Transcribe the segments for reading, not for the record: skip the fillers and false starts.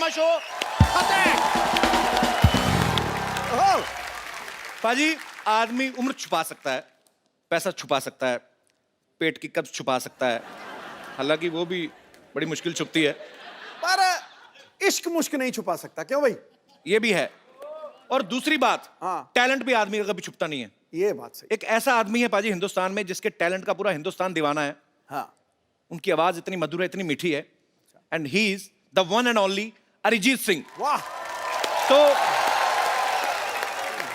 Drama show पाजी, आदमी उम्र छुपा सकता है, पैसा छुपा सकता है, पेट की कब्ज छुपा सकता है, हालांकि वो भी बड़ी मुश्किल छुपती है, पर इश्क मुश्क नहीं छुपा सकता, क्यों भाई? ये भी है। और दूसरी बात, हाँ। टैलेंट भी आदमी का कभी छुपता नहीं है। ये बात सही। एक ऐसा आदमी है पाजी हिंदुस्तान में जिसके टैलेंट का पूरा हिंदुस्तान दीवाना है। हाँ। उनकी आवाज इतनी मधुर है, इतनी मीठी है, and he is the one and only Arijit Singh. वाह। तो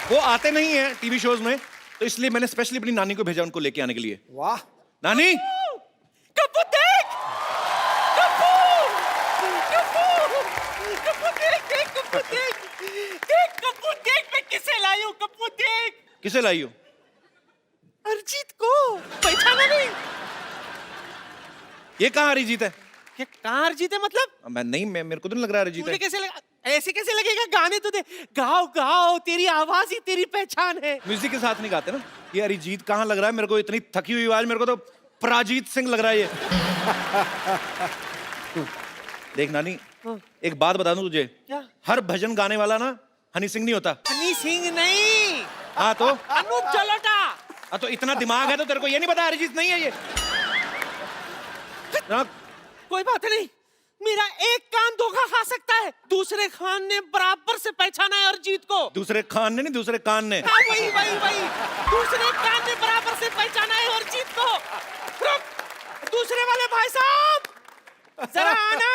वो आते नहीं है टीवी शोज में, तो इसलिए मैंने स्पेशली अपनी नानी को भेजा उनको लेके आने के लिए। वाह। नानी, कप्पू देख, कप्पू, कप्पू, कप्पू देख, देख कप्पू देख, देख कप्पू देख, मैं किसे लाई हूँ कप्पू देख। किसे लाई हो? अरिजीत को पहचाना नहीं? ये कहाँ अरिजीत है? ये कहाँ अरिजीत है मतलब? मैं नहीं, मेरे को तो नहीं लग रहा अरिजीत मुझे है। कैसे लगा? ऐसे कैसे लगेगा? गाने तो दे, गाओ गाओ, तेरी आवाज ही तेरी पहचान है। म्यूजिक के साथ नहीं गाते ना। ये अरिजीत कहाँ लग रहा है मेरे को? इतनी थकी हुई आवाज, मेरे को तो पराजीत सिंह लग रहा है ये। देख नानी, एक बात बता दूं तुझे, क्या? हर भजन गाने वाला ना हनी सिंह नहीं होता। हनी सिंह नहीं, हाँ तो अनूप जलोटा। हाँ तो इतना दिमाग है तो तेरे को ये नहीं पता अरिजीत नहीं है ये ना? कोई बात नहीं, मेरा एक कान धोखा खा सकता है, दूसरे खान ने बराबर से पहचाना है अरिजीत को। दूसरे खान ने नहीं, दूसरे कान ने। हाँ वही वही वही, दूसरे कान ने बराबर से पहचाना है अरिजीत को। रुक, दूसरे वाले भाई साहब जरा आना।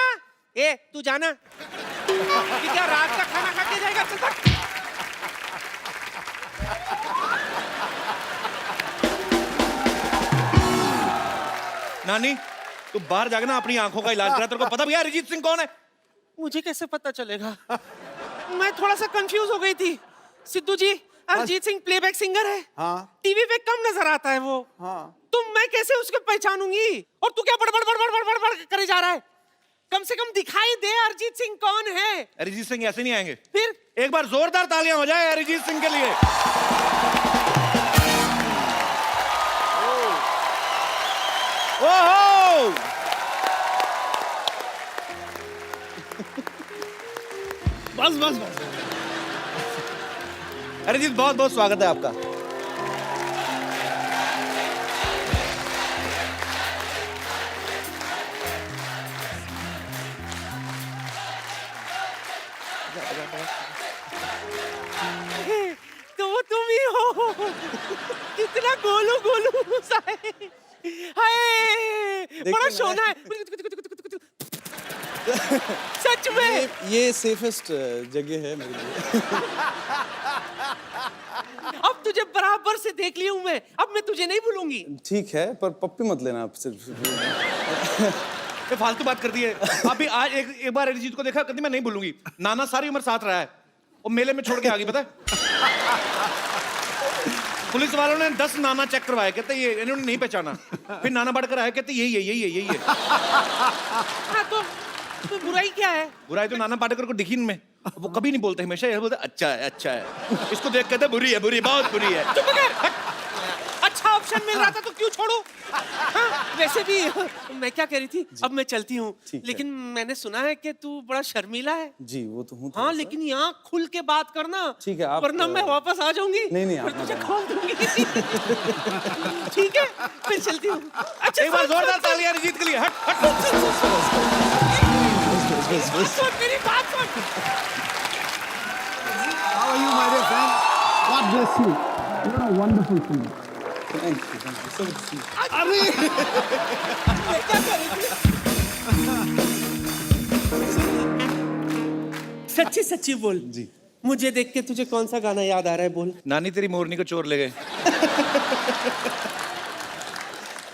ए तू जाना, ये क्या रात का खाना खा के जाएगा? चल भाग। नानी, तू बाहर जाके ना अपनी आंखों का इलाज करा। तेरे को पता भी है अरिजीत सिंह कौन है? मुझे कैसे पता चलेगा? मैं थोड़ा सा कंफ्यूज हो गई थी। सिद्धू जी, अरिजीत सिंह प्लेबैक सिंगर है। हाँ। टीवी पे कम नजर आता है वो। हाँ। तो मैं कैसे उसको पहचानूंगी? और तू क्या बड़बड़ बड़बड़ बड़बड़ बड़ करे जा रहा है? कम से कम दिखाई दे अरिजीत सिंह कौन है। अरिजीत सिंह ऐसे नहीं आएंगे। फिर एक बार जोरदार तालियां हो जाए अरिजीत सिंह के लिए। ओहो! बस बस बस। अरिजीत, बहुत बहुत स्वागत है आपका। तो वो तुम ही हो। कितना गोलू गोलू सा है। हाय, बड़ा शोना है। सच में ये सेफेस्ट जगह है मेरे लिए। अब तुझे बराबर से देख ली हूं मैं, अब मैं तुझे नहीं भूलूंगी। ठीक है, पर पप्पी मत लेना आप सिर्फ। ये फालतू बात कर दी है। अभी आज एक बार अरिजीत को देखा, कभी मैं नहीं भूलूंगी। नाना सारी उम्र साथ रहा है, वो मेले में छोड़ के आ गई, पता है? पुलिस वालों ने 10 नाना चेक करवाए, कहते ये इन्होंने नहीं पहचाना। फिर नाना बढ़कर आए, कहते यही है यही है यही है। हाँ तो बुराई क्या है? बुराई तो नाना पाटेकर को दिखी इनमें। वो कभी नहीं बोलते, हमेशा ये बोलते अच्छा है अच्छा है। इसको देख कहते बुरी है बुरी, बहुत बुरी है। चुप कर। अच्छा ऑप्शन मिल रहा था तो क्यों छोड़ू? हाँ, वैसे भी मैं क्या कह रही थी, अब मैं चलती हूँ, लेकिन मैंने सुना है कि तू बड़ा शर्मीला है। जी वो तो हूँ। हाँ लेकिन यहाँ खुल के बात करना। ठीक है, आप वरना मैं वापस आ जाऊंगी। नहीं, फिर आप तुझे मत खोल दूंगी। ठीक है, फिर चलती हूँ। अच्छा एक बार सुन, जोरदार सुन, सुन, तालियां अरिजीत के लिए। हट हट। सुन, मेरी बात सुन। How are you, my dear friend? God bless you. You're a wonderful singer. Thank you so much। अरे मैं क्या कर रही थी? सच्ची सच्ची बोल जी। मुझे देख के तुझे कौन सा गाना याद आ रहा है? बोल। नानी तेरी मोरनी को चोर ले गए।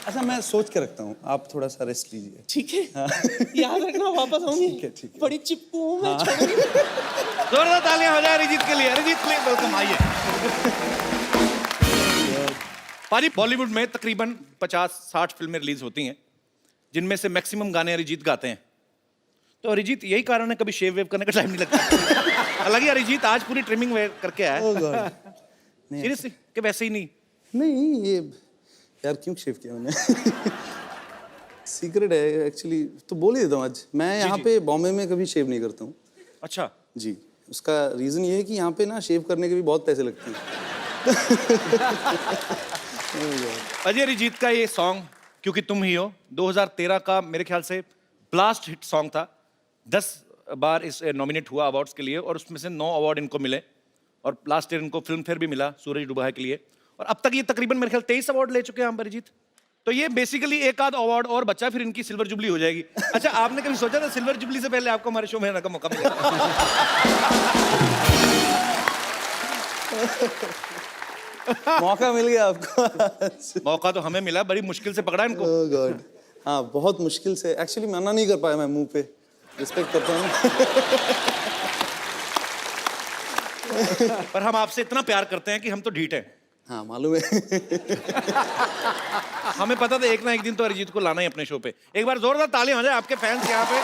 अच्छा मैं सोच के रखता हूँ, आप थोड़ा सा रेस्ट लीजिए। ठीक है, याद रखना, वापस आऊंगी। ठीक है। बड़ी चिपकू हूँ मैं, छोड़ूंगी। जोरदार तालियां हो जाए अरिजीत के लिए। अरिजीत के लिए वेलकम, आइए। पाजी, बॉलीवुड में तकरीबन 50-60 फिल्में रिलीज होती हैं, जिनमें से मैक्सिमम गाने अरिजीत गाते हैं। तो अरिजीत, यही कारण है कभी शेव वेव करने का टाइम नहीं लगता। हालांकि अरिजीत आज पूरी ट्रिमिंग वेयर करके आया है। सीरियसली कि वैसे ही नहीं? नहीं ये यार क्यों शेव किया मैंने? सीक्रेट है एक्चुअली, तो बोल ही देता हूँ आज। मैं यहाँ पे बॉम्बे में कभी शेव नहीं करता हूँ। अच्छा, जी, उसका रीज़न ये है कि यहाँ पे ना शेव करने के भी बहुत पैसे लगते हैं। अजय अरिजीत का ये सॉन्ग क्योंकि तुम ही हो 2013 का मेरे ख्याल से ब्लास्ट हिट सॉन्ग था। 10 बार इस नॉमिनेट हुआ अवार्ड्स के लिए और उसमें से 9 अवार्ड इनको मिले और लास्ट ईयर इनको फिल्म फेयर भी मिला सूरज डूबा है के लिए और अब तक ये तकरीबन मेरे ख्याल 23 अवार्ड ले चुके हैं हम अरिजीत। तो ये बेसिकली एक आध अवार्ड और बचा फिर इनकी सिल्वर जुबली हो जाएगी। अच्छा, आपने कभी सोचा था सिल्वर जुबली से पहले आपको हमारे शो में आने का मौका मिलेगा? मौका मिल गया आपको। मौका तो हमें मिला, बड़ी मुश्किल से पकड़ा इनको। ओह गॉड, हाँ बहुत मुश्किल से। एक्चुअली मना नहीं कर पाया मैं मुंह पे, रिस्पेक्ट करता हूँ। पर हम आपसे इतना प्यार करते हैं कि हम तो ढीठ हैं। हाँ मालूम है। हमें पता था एक ना एक दिन तो अरिजीत को लाना ही अपने शो पे। एक बार जोरदार तालियां हो जाए आपके फैंस यहाँ पे।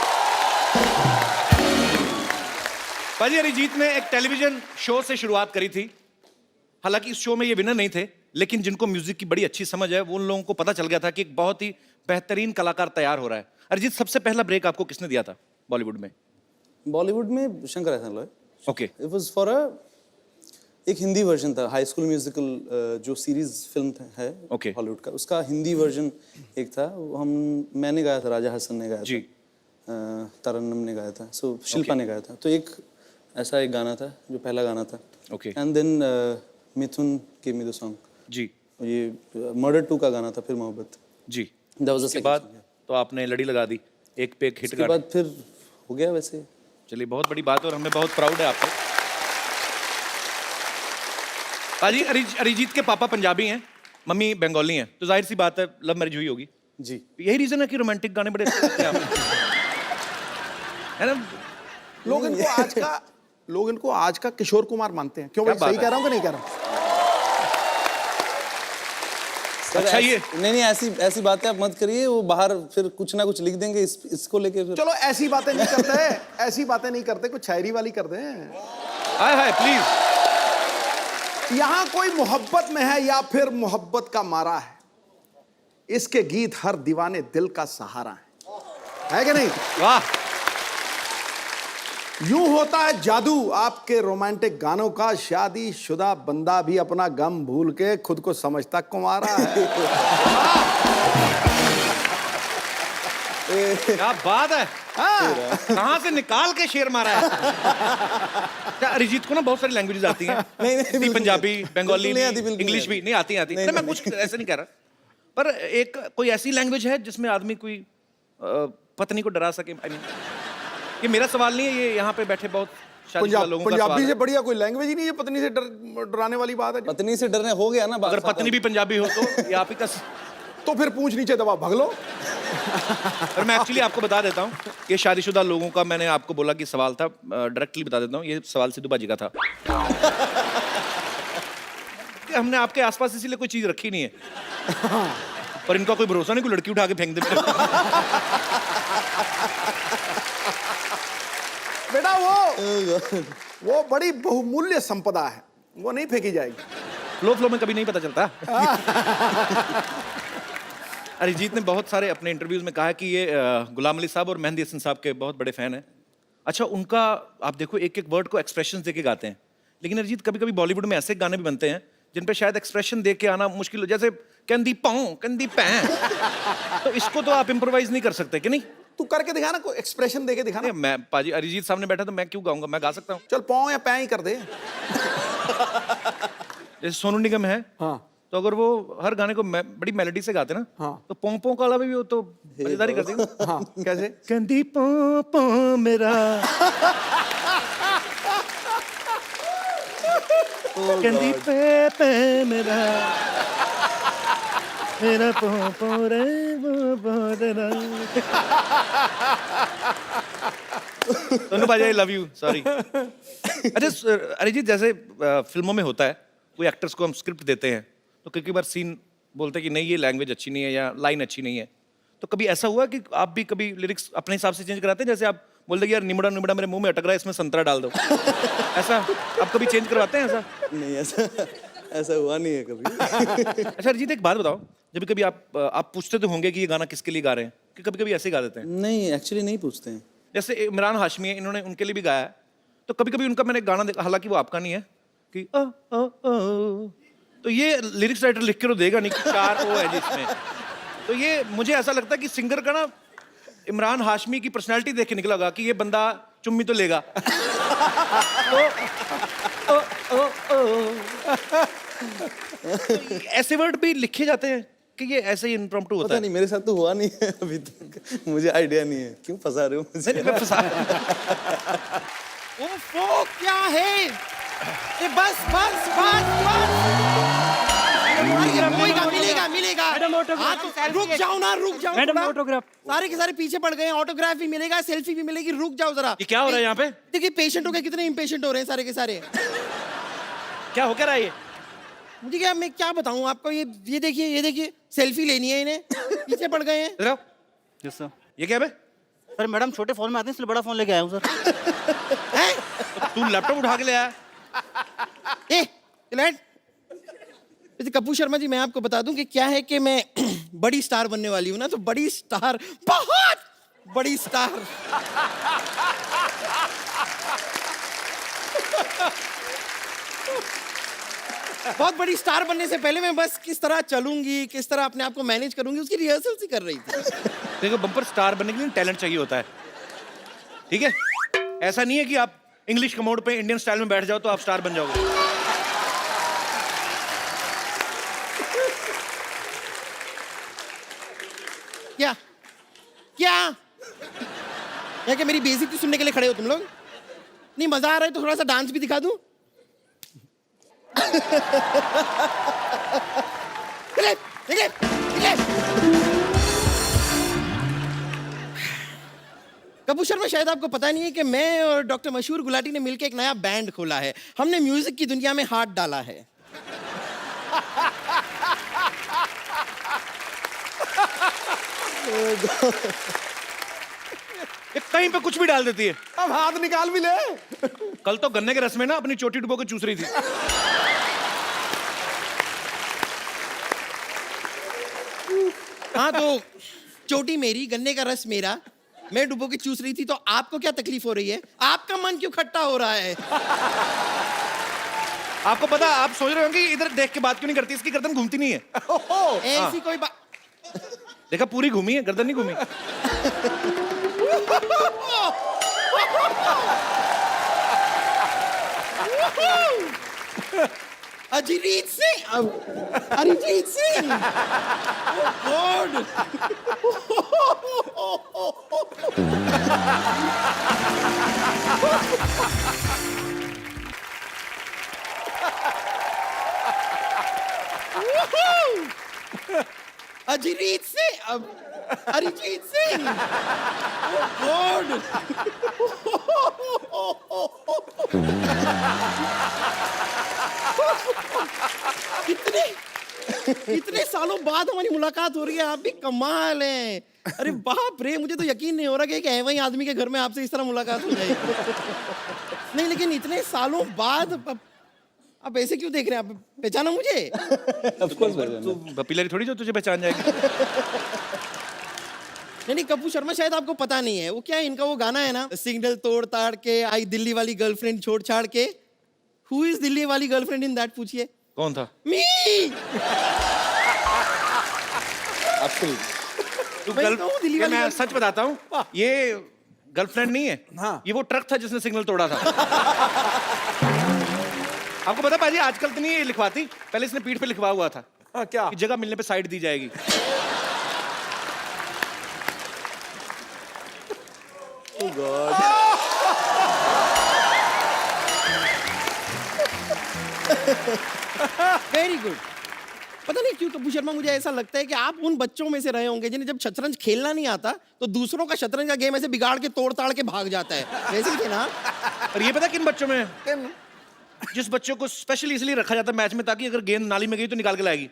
भाजी, अरिजीत ने एक टेलीविजन शो से शुरुआत करी थी। हालांकि इस शो में ये विनर नहीं थे, लेकिन जिनको म्यूजिक की बड़ी अच्छी समझ है वो उन लोगों को पता चल गया था कि एक बहुत ही बेहतरीन कलाकार तैयार हो रहा है। अरिजीत, सबसे पहला ब्रेक आपको किसने दिया था बॉलीवुड में? बॉलीवुड में शंकर एहसान Loy. Okay, it was for a एक हिंदी वर्जन था, हाई स्कूल म्यूजिकल जो सीरीज फिल्म है Okay. हॉलीवुड का, उसका हिंदी वर्जन एक था। वो मैंने गाया था, राजा हसन ने गाया जी। था, तरन्नुम ने गाया था, सो शिल्पा ने गाया था। तो एक ऐसा एक गाना था जो पहला गाना था। Okay, and then Mithun give me the song, जी ये मर्डर 2 का गाना था, फिर मोहब्बत। जी। दैट वाज द उसके बाद तो आपने लड़ी लगा दी, एक पे एक हिट उसके गाना। बाद फिर हो गया वैसे। चलिए, बहुत बड़ी बात है और हमें बहुत प्राउड है आप पे। पाजी, अरिजीत के पापा पंजाबी हैं, मम्मी बंगाली हैं, तो जाहिर सी बात है लव मैरिज हुई होगी। जी, यही रीजन है कि रोमांटिक गाने बड़े अच्छे लगते हैं आपको, है ना? लोग इनको आज का किशोर कुमार मानते हैं। क्यों भाई, क्या बात सही है? कह रहा हूँ कि नहीं कह रहा हूँ? अच्छा, ये नहीं ऐसी बातें आप मत करिए। वो बाहर फिर कुछ ना कुछ लिख देंगे इसको लेके फिर। चलो ऐसी बातें नहीं करते, ऐसी बातें नहीं करते, कुछ शायरी वाली करते हैं। हाय हाय प्लीज। यहां कोई मोहब्बत में है या फिर मोहब्बत का मारा है, इसके गीत हर दीवाने दिल का सहारा है कि नहीं? वाह, यूं होता है जादू आपके रोमांटिक गानों का, शादी शुदा बंदा भी अपना गम भूल के खुद को समझता कुंवारा है। क्या बात है, हाँ। कहाँ से निकाल के शेर मारा है। क्या अरिजीत को ना बहुत सारी लैंग्वेजेस आती हैं? नहीं, हिंदी, बिल्कुल पंजाबी, नहीं। बंगाली बिल्कुल नहीं आती, भी, बिल्कुल इंग्लिश नहीं भी नहीं आती। नहीं, मैं कुछ ऐसे नहीं कह रहा, पर एक कोई ऐसी लैंग्वेज है जिसमें आदमी कोई पत्नी को डरा सके? I mean, ये मेरा सवाल नहीं है, ये यहाँ पे बैठे बहुत शादीशुदा लोगों का सवाल पंजाबी से है। बढ़िया कोई लैंग्वेज ही नहीं है पत्नी से डराने वाली बात है। पत्नी से डरने हो गया ना बात। अगर पत्नी भी पंजाबी हो तो ये आप ही का। तो फिर पूछ नीचे दबा भाग लो। और मैं एक्चुअली आपको बता देता हूँ कि शादीशुदा लोगों का, मैंने आपको बोला कि सवाल था, डायरेक्टली बता देता हूँ, ये सवाल सिद्धू बाजी का था। कि हमने आपके आसपास इसीलिए कोई चीज रखी नहीं है, पर इनका कोई भरोसा नहीं, कोई लड़की उठा के फेंक दे मेरे को। बेटा वो बड़ी बहुमूल्य संपदा है, वो नहीं फेंकी जाएगी। फ्लो में कभी नहीं पता चलता। अरिजीत ने बहुत सारे अपने इंटरव्यूज में कहा है कि ये गुलाम अली साहब और मेहंदी हसन साहब के बहुत बड़े फैन हैं। अच्छा, उनका आप देखो एक एक वर्ड को एक्सप्रेशन देके गाते हैं, लेकिन अरिजीत कभी कभी बॉलीवुड में ऐसे गाने भी बनते हैं जिन पे शायद एक्सप्रेशन दे के आना मुश्किल हो, जैसे कंदी पाऊं कंदी पैं। तो इसको तो आप इम्प्रोवाइज नहीं कर सकते कि नहीं? तू करके दिखा ना, कोई एक्सप्रेशन देके दिखा ना। नहीं, मैं पाजी अरिजीत सामने बैठा तो मैं क्यों गाऊंगा, मैं गा सकता हूँ। चल पाँव या पैं ही कर दे। जैसे सोनू निगम है, हाँ तो अगर वो हर गाने को बड़ी मेलोडी से गाते ना, हाँ। तो पोंपों का अलावा भी वो तो मजेदारी करते हैं। हाँ, कैसे? कंदी पों मेरा कंदी पे मेरा मेरा पों रे वो तेरा। सोनू भाई आई लव यू, सॉरी। अच्छा अरिजीत, जैसे फिल्मों में होता है, कोई एक्टर्स को हम स्क्रिप्ट देते हैं तो कई बार सीन बोलते हैं कि नहीं ये लैंग्वेज अच्छी नहीं है या लाइन अच्छी नहीं है, तो कभी ऐसा हुआ कि आप भी कभी लिरिक्स अपने हिसाब से चेंज कराते हैं? जैसे आप बोलते हैं यार निमड़ा निमड़ा मेरे मुंह में अटक रहा है, इसमें संतरा डाल दो। ऐसा आप कभी चेंज करवाते हैं? ऐसा नहीं, ऐसा हुआ नहीं है कभी। अच्छा अरिजीत, एक बात बताओ, जब कभी आप पूछते तो होंगे कि ये गाना किसके लिए गा रहे हैं, कि कभी कभी ऐसे ही गा देते हैं? नहीं, एक्चुअली नहीं पूछते हैं। जैसे इमरान हाशमी है, इन्होंने उनके लिए भी गाया है, तो कभी कभी उनका मैंने गाना देखा, हालांकि वो आपका नहीं है, कि तो ये लिरिक्स राइटर लिख के तो देगा नहीं कि 4 ओ है जिसमें। तो ये मुझे ऐसा लगता है कि सिंगर का ना इमरान हाशमी की पर्सनालिटी देख के निकला होगा कि ये बंदा चुम्मी तो लेगा। तो ऐसे वर्ड भी लिखे जाते हैं कि ये ऐसे ही इम्प्रॉम्प्टू होता पता है? नहीं, मेरे साथ तो हुआ नहीं है अभी तक, मुझे आइडिया नहीं है। क्यों फंसा रहे हो मुझे? नहीं, मैं फंसा ओफो क्या है ये? बस बस बस बस मिलेगा मिलेगा। Madam, autograph. हाँ, तो रुक जाओ ना, रुक जाओ मैडम, थोड़ा। ऑटोग्राफ। सारे के सारे पीछे पड़ गए हैं। ऑटोग्राफ भी मिलेगा, सेल्फी भी मिलेगी, रुक जाओ जरा। ये क्या हो रहा है यहाँ पे? देखिए पेशेंटों के कितने इम्पेशेंट हो रहे हैं सारे के सारे। क्या हो क्या रहा है ये? मुझे क्या, मैं क्या बताऊं आपको, ये देखिए सेल्फी लेनी है इन्हें, पीछे पड़ गए हैं। इधर आओ। Yes sir. ये क्या है बे? सर मैडम छोटे फोन में आते हैं, इसलिए बड़ा फोन लेके आया हूँ सर। हैं? तू लैपटॉप उठा के ले आया? ए लेट। वैसे कपूर शर्मा जी, मैं आपको बता दूं कि क्या है कि मैं बड़ी स्टार बनने वाली हूं ना, तो बड़ी स्टार, बहुत बड़ी स्टार। बहुत बड़ी स्टार बनने से पहले मैं बस किस तरह चलूंगी, किस तरह अपने आप को मैनेज करूंगी, उसकी रिहर्सल सी कर रही थी। देखो, बम्पर स्टार बनने के लिए टैलेंट चाहिए होता है, ठीक है? ऐसा नहीं है कि आप इंग्लिश कमोड पे इंडियन स्टाइल में बैठ जाओ तो आप स्टार बन जाओगे। क्या क्या क्या क्या मेरी बेइज्जती सुनने के लिए खड़े हो तुम लोग? नहीं मजा आ रहा है तो थोड़ा सा डांस भी दिखा दूं? निकले, निकले, निकले। कपूर शर्मा, शायद आपको पता नहीं है कि मैं और डॉक्टर मशहूर गुलाटी ने मिलकर एक नया बैंड खोला है। हमने म्यूजिक की दुनिया में हाथ डाला है। ये कहीं पे कुछ भी डाल देती है। अब हाथ निकाल भी ले। कल तो गन्ने के रस में ना अपनी चोटी डुबो के चूस रही थी। हाँ तो चोटी मेरी, गन्ने का रस मेरा, मैं डुबो के चूस रही थी, तो आपको क्या तकलीफ हो रही है? आपका मन क्यों खट्टा हो रहा है? आपको पता, आप सोच रहे होंगे इधर देख के बात क्यों नहीं करती, इसकी गर्दन घूमती नहीं है। ऐसी कोई बात। देखा, पूरी घूमी है, गर्दन नहीं घूमी। अरिजीत सिंह, अरिजीत सिंह, गॉड। अरिजीत सिंह, अरिजीत सिंह, गॉड। कितने कितने सालों बाद हमारी मुलाकात हो रही है। आप भी कमाल हैं। अरे बाप रे, मुझे तो यकीन नहीं हो रहा कि एक ऐसे ही आदमी के घर में आपसे इस तरह मुलाकात हो जाएगी। नहीं, लेकिन इतने सालों बाद आप ऐसे क्यों देख रहे हैं? आप पहचाना मुझे? ऑफ कोर्स तू बपीलरी थोड़ी जो तुझे पहचान जाएगी। नहीं, कपूर शर्मा, शायद आपको पता नहीं है वो क्या है, इनका वो गाना है ना, सिग्नल तोड़ ताड़ के आई दिल्ली वाली गर्लफ्रेंड छोड़ छाड़ के। हु इज दिल्ली वाली गर्लफ्रेंड इन दैट? पूछिए। कौन था? मी। तू मैं कहूँ दिल्ली वाली मैं गर्ल- सच बताता हूँ, ये गर्लफ्रेंड नहीं है। हाँ। ये वो ट्रक था जिसने सिग्नल तोड़ा था। आपको पता पाजी, आजकल तो नहीं ये लिखवाती, पहले इसने पीठ पे लिखवा हुआ था क्या? कि जगह मिलने पे साइड दी जाएगी। Very good. पता नहीं क्यों कपूर शर्मा, मुझे ऐसा लगता है कि आप उन बच्चों में से रहे होंगे जिन्हें जब शतरंज खेलना नहीं आता तो दूसरों का शतरंज का गेम ऐसे बिगाड़ के तोड़ ताड़ के भाग जाता है। वैसे ही थे ना? और ये पता किन बच्चों में? जिस बच्चों को स्पेशली इसलिए रखा जाता है मैच में ताकि अगर गेंद नाली में गई तो निकाल के लाएगी।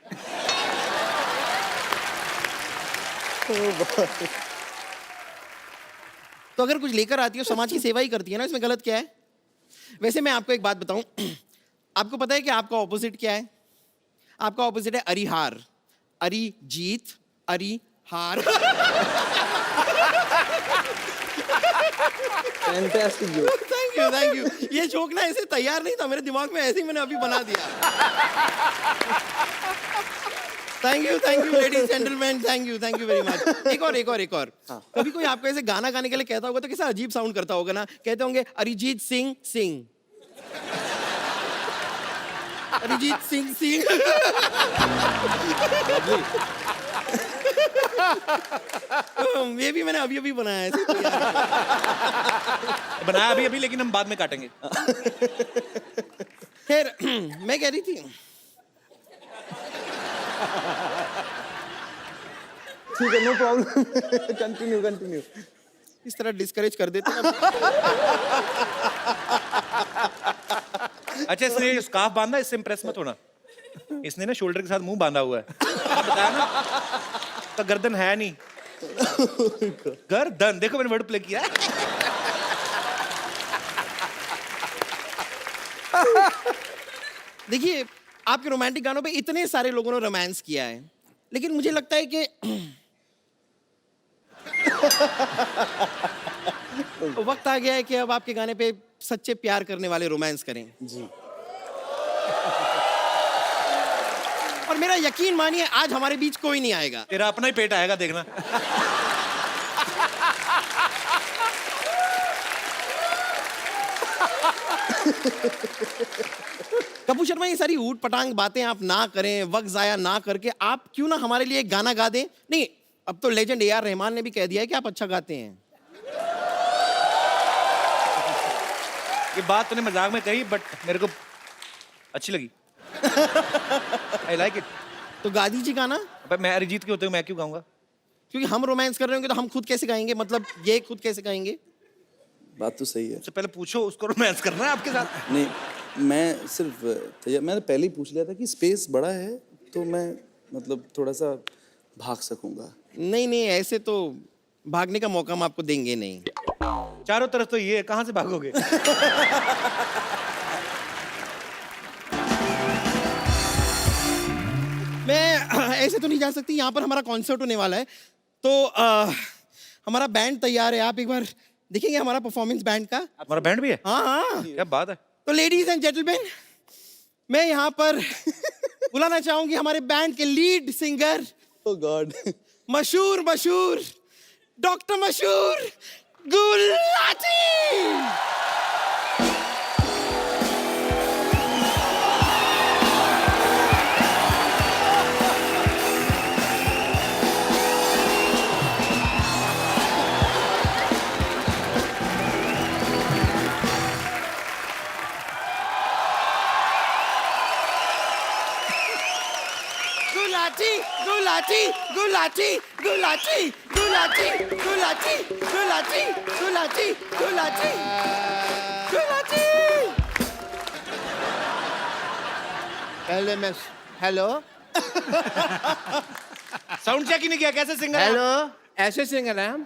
तो अगर कुछ लेकर आती है समाज की सेवा ही करती है ना, इसमें गलत क्या है? वैसे मैं आपको एक बात बताऊं, आपको पता है कि आपका ऑपोजिट क्या है? आपका ऑपोजिट है अरिहार, अरिजीत, अरिहार। Fantastic joke. Thank you. ये जोक ना ऐसे तैयार नहीं था मेरे दिमाग में, ऐसे ही मैंने अभी बना दिया। Thank you ladies gentleman, thank you very much. एक और। कभी कोई आपको ऐसे गाना गाने के लिए कहता होगा तो कैसा अजीब साउंड करता होगा ना, कहते होंगे अरिजीत सिंह सिंह, अरिजीत सिंह सिंह। ये भी मैंने अभी बनाया है, ऐसे तैयार। बनाया अभी लेकिन हम बाद में काटेंगे। खैर मैं कह रही थी, ठीक है, नो प्रॉब्लम। कंटिन्यू। इस तरह डिस्करेज कर देते हैं। अच्छा, इसने स्कार्फ बांधा, इससे इंप्रेस मत होना। इसने ना शोल्डर के साथ मुंह बांधा हुआ है, बताया ना, तो गर्दन है नहीं। गर्दन, देखो मैंने वर्ड प्ले किया। देखिए, आपके रोमांटिक गानों पे इतने सारे लोगों ने रोमांस किया है, लेकिन मुझे लगता है कि वक्त आ गया है कि अब आपके गाने पे सच्चे प्यार करने वाले रोमांस करें। जी। और मेरा यकीन मानिए, आज हमारे बीच कोई नहीं आएगा। तेरा अपना ही पेट आएगा, देखना। कपूर शर्मा, ये सारी ऊट पटांग बातें आप ना करें, वक्त जाया ना करके आप क्यों ना हमारे लिए एक गाना गा दें। नहीं, अब तो लेजेंड ए आर रहमान ने भी कह दिया है कि आप अच्छा गाते हैं। ये बात तूने मजाक में कही, बट मेरे को अच्छी लगी। I like it. तो गा दीजिए गाना। अब मैं अरिजीत के होते हुए मैं क्यों गाऊंगा? क्योंकि हम रोमांस कर रहे होंगे तो हम खुद कैसे गाएंगे, मतलब ये खुद कैसे गाएंगे? बात तो सही है। सबसे पहले पूछो उसको रोमांस करना है आपके साथ। नहीं, मैं सिर्फ मैंने पहले ही पूछ लिया था कि स्पेस बड़ा है तो मैं मतलब थोड़ा सा भाग सकूंगा। नहीं, ऐसे तो भागने का मौका हम आपको देंगे नहीं। चारों तरफ तो ये है, कहां से भागोगे? मैं ऐसे तो नहीं जा सकती, यहाँ पर हमारा कॉन्सर्ट होने वाला है, तो हमारा बैंड तैयार है। आप एक बार देखेंगे हमारा परफॉर्मेंस बैंड का? हमारा बैंड भी है? हाँ। क्या बात है। तो लेडीज एंड जेंटलमैन, मैं यहाँ पर बुलाना चाहूंगी हमारे बैंड के लीड सिंगर, ओह गॉड, मशहूर डॉक्टर मशहूर गुलाटी। गुलाटी गुलाटी गुलाटी गुलाटी गुलाटी गुलाटी गुलाटी गुलाटी गुलाटी। पहले मैं हेलो साउंड चेक ही नहीं किया, कैसे सिंगर है? हेलो ऐसे सिंगर हैं हम।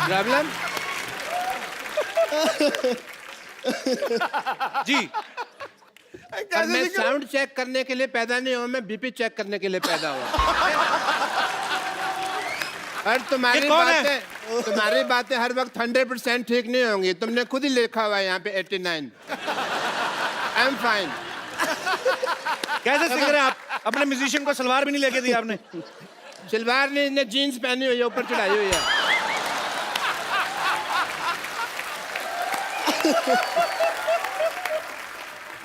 प्रॉब्लम जी। और मैं साउंड चेक करने के लिए पैदा नहीं हुआ, मैं बीपी चेक करने के लिए पैदा हुआ। और ये कौन है? तुम्हारी बातें हर वक्त 100% ठीक नहीं होंगी। तुमने खुद ही लिखा हुआ है यहाँ पे 89। I am fine. कैसे सिंगर है आप? अपने म्यूजिशियन को सलवार भी नहीं लेके दी आपने। सलवार नहीं, इसने जीन्स पहनी हुई है, ऊपर चढ़ाई हुई है।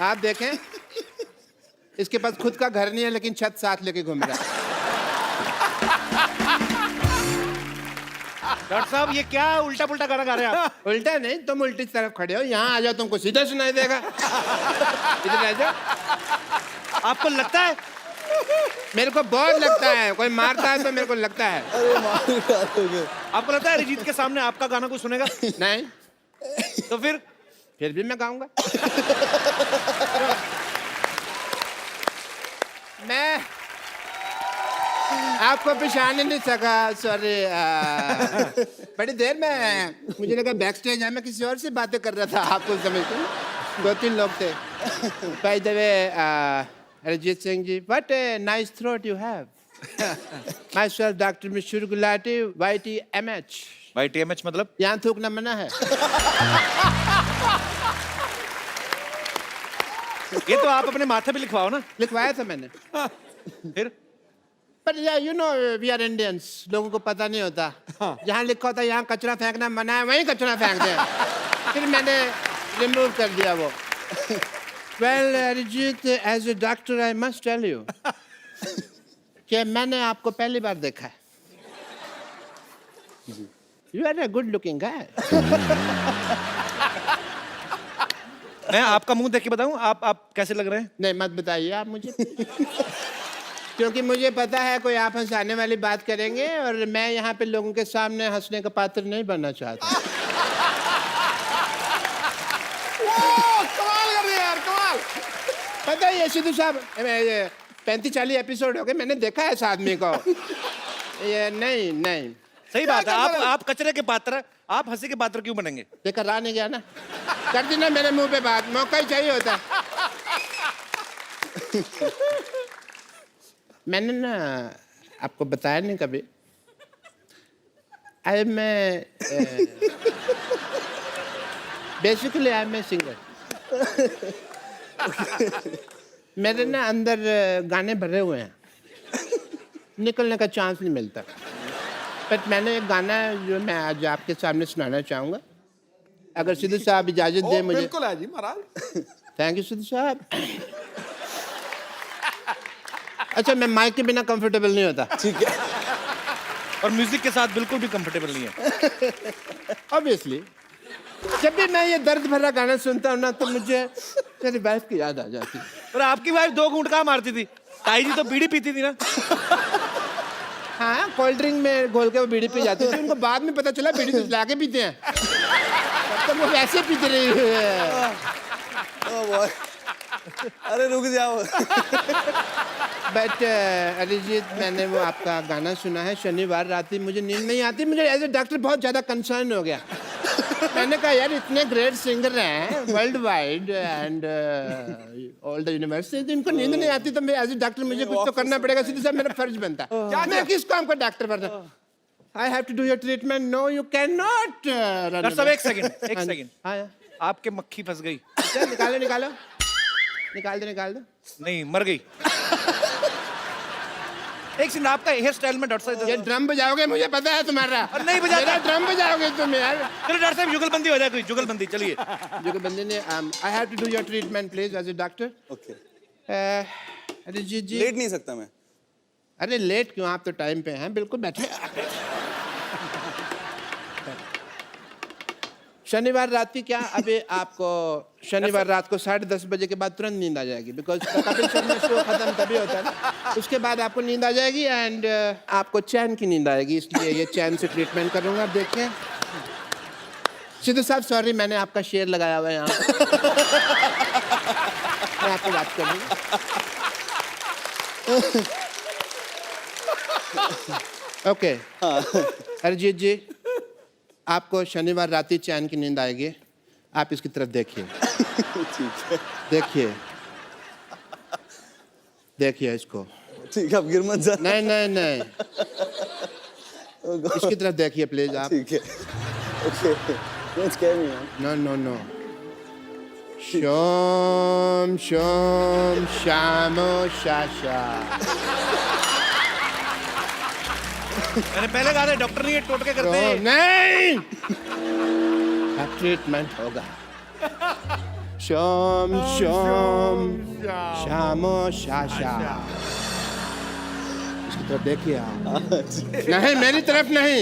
आप देखें, इसके पास खुद का घर नहीं है लेकिन छत साथ लेके घूम रहा है। डॉक्टर साहब, ये क्या उल्टा पुल्टा गाना गा रहे हैं आप? उल्टा नहीं, तुम उल्टी तरफ खड़े हो। यहाँ आ जाओ, तुमको सीधा सुनाई देगा। इधर आ जाओ। आपको लगता है? मेरे को बहुत लगता है, कोई मारता है तो मेरे को लगता है। आपको लगता है अरिजीत के सामने आपका गाना कोई सुनेगा? नहीं, तो फिर भी मैं गाऊंगा। मैं आपको पहचान नहीं सका, सॉरी। बड़ी देर में मुझे लगा बैक स्टेज है, मैं किसी और से बातें कर रहा था। आपको समझते 2-3 लोग थे। By the way, Arijit Singh ji, what a nice throat you have. Myself, Dr. Mishur Gulati, YTMH. भाई TMH मतलब? यहाँ थूकना मना है. ये तो आप अपने माथे पे लिखवाओ ना. लिखवाया था मैंने. फिर But yeah, you know, we are Indians. लोगों को पता नहीं होता. जहाँ लिखा होता है यहाँ कचरा फेंकना मना है, वहीं कचरा फेंक दे. फिर मैंने रिमूव कर दिया वो. Well, Arijit, as a doctor, I must tell you कि मैंने आपको पहली बार देखा है. You are a good-looking guy. मैं आपका मुंह देख के बताऊं आप कैसे लग रहे हैं? नहीं मत बताइए आप मुझे. क्योंकि मुझे पता है कोई आप हंसाने वाली बात करेंगे और मैं यहाँ पे लोगों के सामने हंसने का पात्र नहीं बनना चाहता. कमाल कर दिया यार, कमाल. पता है ये सिद्धू साहब 35-40 एपिसोड हो गए मैंने देखा है इस आदमी को. ये नहीं सही बात है. आप कचरे के पात्र, आप हंसी के पात्र क्यों बनेंगे? देखा रहा नहीं गया ना. कर दी ना मेरे मुंह पे बात. मौका ही चाहिए होता. मैंने ना आपको बताया नहीं कभी. I am basically I am a singer. मेरे ना अंदर गाने भरे हुए हैं. निकलने का चांस नहीं मिलता. बट मैंने एक गाना जो मैं आज आपके सामने सुनाना चाहूँगा. अगर सिद्धू साहब इजाज़त दें मुझे. बिल्कुल है जी महाराज. थैंक यू सिद्धू साहब. अच्छा मैं माइक के बिना कंफर्टेबल नहीं होता. ठीक है. और म्यूजिक के साथ बिल्कुल भी कंफर्टेबल नहीं है. ऑब्वियसली जब भी मैं ये दर्द भरा गाना सुनता हूँ ना तो मुझे मेरी वाइफ की याद आ जाती है. और आपकी वाइफ 2 घूंट कहाँ मारती थी? ताई जी तो बीड़ी पीती थी ना. हाँ कोल्ड ड्रिंक में घोल के वो बीड़ी पी जाती थी. उनको बाद में पता चला बीड़ी तो ला के पीते हैं. तब तक वो वैसे पीते रही है. Oh boy. अरे रुक जाओ. बट अरिजीत मैंने वो आपका गाना सुना है. शनिवार रात ही मुझे नींद नहीं आती. मुझे एज ए डॉक्टर बहुत ज़्यादा कंसर्न हो गया. मैंने कहा यार इतने ग्रेट सिंगर हैं world wide and all the university, इनको नींद नहीं आती तो मैं एज ए डॉक्टर मुझे कुछ तो करना पड़ेगा. सीधे साहब मेरा फर्ज बनता है. मैं किस काम का डॉक्टर बनता. I have to do your treatment. No you can not. Doctor साहब एक सेकंड. हाँ आपके मक्खी फंस गई. निकालो निकाल दो. नहीं मर गई. एक सेकंड. आपका हेयर स्टाइल में डॉक्टर साहब ये ड्रम बजाओगे मुझे पता है तुम्हारा. और नहीं बजाता. मेरा ड्रम बजाओगे तुम यार. चलो डॉक्टर साहब जुगलबंदी हो जाए. कोई जुगलबंदी चलिए. जुगलबंदी ने I have to do your treatment please as a doctor. Okay. Arijit ji लेट नहीं सकता मैं. अरे लेट क्यों, आप तो टाइम पे हैं. बिल्कुल बैठे. शनिवार रात की क्या अभी आपको शनिवार रात को 10:30 बजे के बाद तुरंत नींद आ जाएगी. बिकॉज कपिल शर्मा शो खत्म तभी होता है ना. उसके बाद आपको नींद आ जाएगी एंड आपको चैन की नींद आएगी. इसलिए ये चैन से ट्रीटमेंट करूंगा. आप देखिए सिद्धू साहब सॉरी मैंने आपका शेर लगाया हुआ है यहाँ. मैं आपको बात करूँगा. ओके अरिजीत जी आपको शनिवार रात ही चैन की नींद आएगी. आप इसकी तरफ देखिए. देखिए इसको. ठीक है. अब गिर मत जा. नहीं इसकी तरफ देखिए प्लीज आप. ठीक है. Okay. Don't scare me, man. No शोम शामो शाशा. मैंने पहले कहा था डॉक्टर नहीं है टोटके करते हैं. नहीं अब ट्रीटमेंट होगा. शोम शामो शाशा. इसकी तरफ देखिए आप. नहीं मेरी तरफ नहीं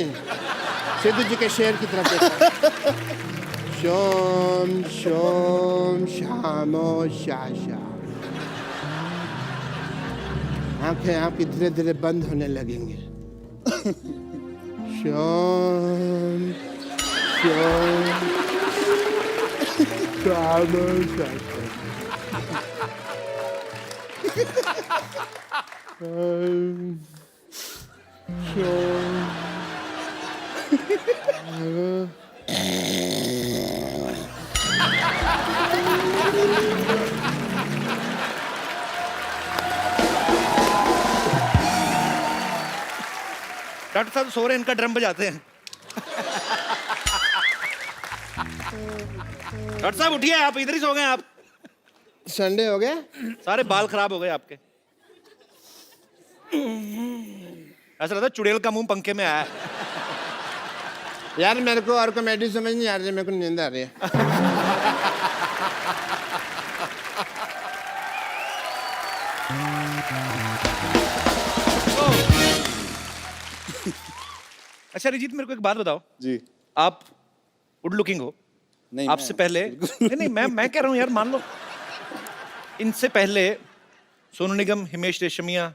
सिद्धू जी के शेर की तरफ देखिए. शोम शामो शाशा. आंखें आपकी धीरे धीरे बंद होने लगेंगी. शाम डॉक्टर साहब सो रहे हैं, इनका ड्रम बजाते हैं। डॉक्टर साहब उठिए, आप इधर ही सो गए आप। संडे हो गया? सारे बाल खराब हो गए आपके। ऐसा लगता है चुड़ैल का मुंह पंखे में आया है। यार मेरे को और कॉमेडी समझ नहीं आ रही है, मेरे को नींद आ रही है। अच्छा अरिजीत, मेरे को एक बात बताओ, जी आप गुड लुकिंग हो। नहीं, आपसे मैं- पहले नहीं, मैं कह रहा हूँ यार, मान लो इनसे पहले सोनू निगम, हिमेश रेशमिया,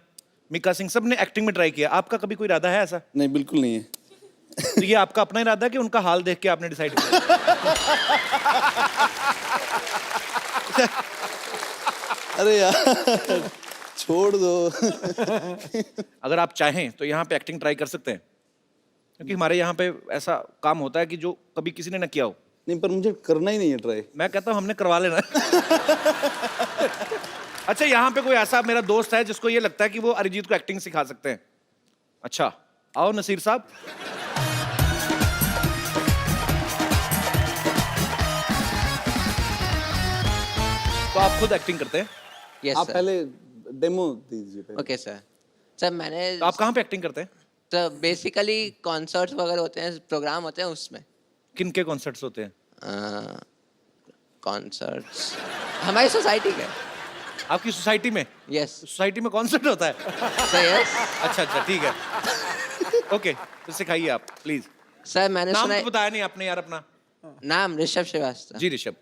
मिका सिंह, सब ने एक्टिंग में ट्राई किया। आपका कभी कोई इरादा है ऐसा? नहीं, बिल्कुल नहीं है। तो ये आपका अपना इरादा है कि उनका हाल देख के आपने डिसाइड किया? अरे यार छोड़ दो। अगर आप चाहें तो यहाँ पे एक्टिंग ट्राई कर सकते हैं, क्योंकि हमारे यहाँ पे ऐसा काम होता है कि जो कभी किसी ने ना किया हो। नहीं, पर मुझे करना ही नहीं है ट्राई। मैं कहता हूँ हमने करवा लेना। अच्छा, यहाँ पे कोई ऐसा मेरा दोस्त है जिसको ये लगता है कि वो अरिजीत को एक्टिंग सिखा सकते हैं? अच्छा, आओ नसीर साहब। तो आप खुद एक्टिंग करते हैं? यस आप सर। पहले डेमो दीजिए पहले। Okay sir. सर मैंने तो आप कहाँ पे एक्टिंग करते हैं? सर बेसिकली कॉन्सर्ट्स वगैरह होते हैं, प्रोग्राम होते हैं उसमें। किन के कॉन्सर्ट्स होते हैं? कॉन्सर्ट्स हमारी सोसाइटी के। आपकी सोसाइटी में? यस सोसाइटी में कॉन्सर्ट होता है? सर। यस अच्छा अच्छा, ठीक है। ओके, तो सिखाइए आप प्लीज। सर मैंने नाम सुना तो बताया नहीं आपने यार अपना। नाम ऋषभ श्रीवास्तव। जी ऋषभ।